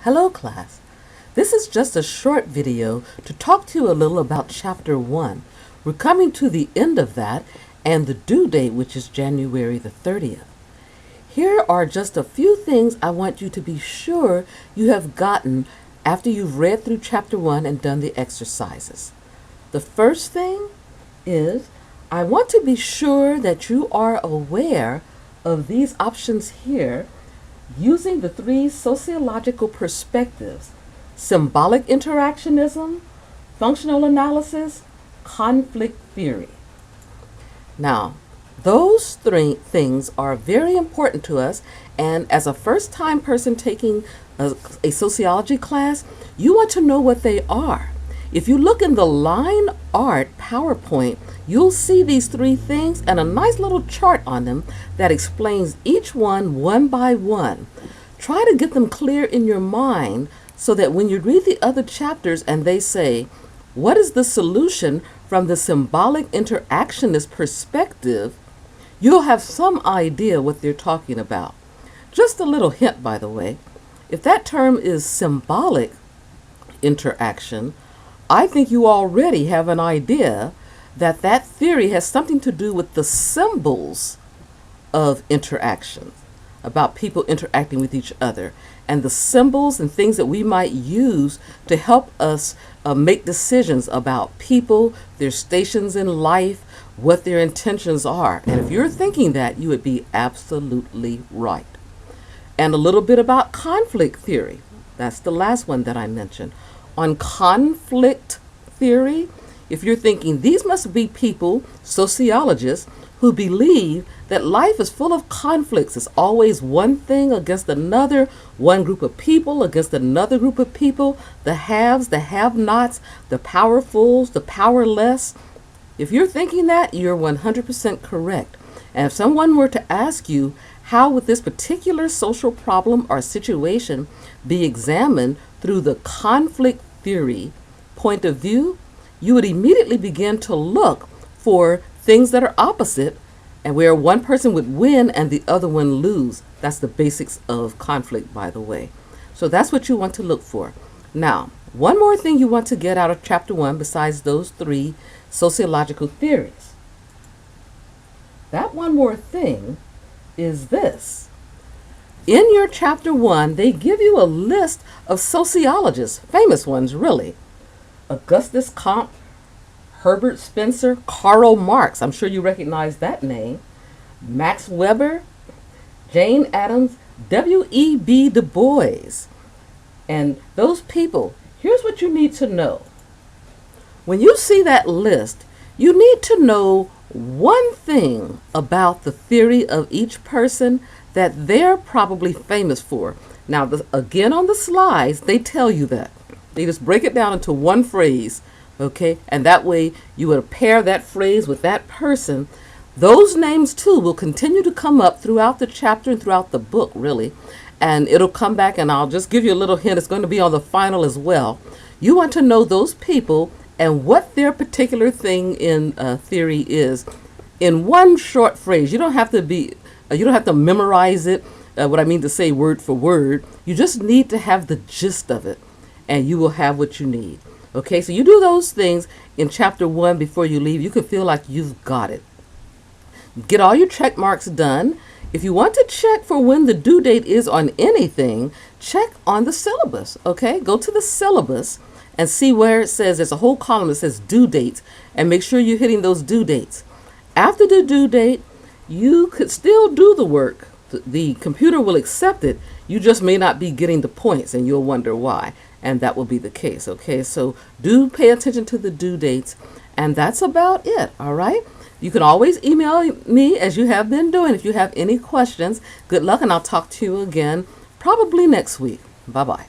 Hello class. This is just a short video to talk to you a little about Chapter 1. We're coming to the end of that and the due date, which is January the 30th. Here are just a few things I want you to be sure you have gotten after you've read through Chapter 1 and done the exercises. The first thing is I want to be sure that you are aware of these options here using the three sociological perspectives: symbolic interactionism, functional analysis, conflict theory. Now, those three things are very important to us, and as a first-time person taking a sociology class, you want to know what they are. If you look in the line art PowerPoint, you'll see these three things and a nice little chart on them that explains each one by one. Try to get them clear in your mind so that when you read the other chapters and they say, what is the solution from the symbolic interactionist perspective, you'll have some idea what they're talking about. Just a little hint, by the way, if that term is symbolic interaction, I think you already have an idea that that theory has something to do with the symbols of interaction, about people interacting with each other, and the symbols and things that we might use to help us make decisions about people, their stations in life, what their intentions are. And if you're thinking that, you would be absolutely right. And a little bit about conflict theory. That's the last one that I mentioned. On conflict theory, if you're thinking these must be people, sociologists, who believe that life is full of conflicts. It's always one thing against another, one group of people against another group of people, the haves, the have-nots, the powerfuls, the powerless. If you're thinking that, you're 100% correct. And if someone were to ask you, how would this particular social problem or situation be examined through the conflict theory point of view, you would immediately begin to look for things that are opposite and where one person would win and the other one lose. That's the basics of conflict, by the way. So that's what you want to look for. Now, one more thing you want to get out of Chapter 1 besides those three sociological theories. That one more thing is this. In your Chapter 1, they give you a list of sociologists, famous ones really. Augustus Comte, Herbert Spencer, Karl Marx, I'm sure you recognize that name, Max Weber, Jane Addams, W.E.B. Du Bois. And those people, here's what you need to know. When you see that list, you need to know one thing about the theory of each person that they're probably famous for. Now, again, on the slides, they tell you that. They just break it down into one phrase, okay? And that way you would pair that phrase with that person. Those names, too, will continue to come up throughout the chapter and throughout the book, really. And it'll come back, and I'll just give you a little hint. It's going to be on the final as well. You want to know those people and what their particular thing in theory is in one short phrase. You don't have to memorize it, what I mean to say word for word. You just need to have the gist of it, and you will have what you need. Okay, so you do those things in Chapter 1 before you leave. You can feel like you've got it. Get all your check marks done. If you want to check for when the due date is on anything, check on the syllabus. Okay, go to the syllabus and see where it says, there's a whole column that says due dates, and make sure you're hitting those due dates. After the due date, you could still do the work. The computer will accept it. You just may not be getting the points, and you'll wonder why. And that will be the case, okay? So do pay attention to the due dates, and that's about it, all right? You can always email me, as you have been doing, if you have any questions. Good luck, and I'll talk to you again probably next week. Bye-bye.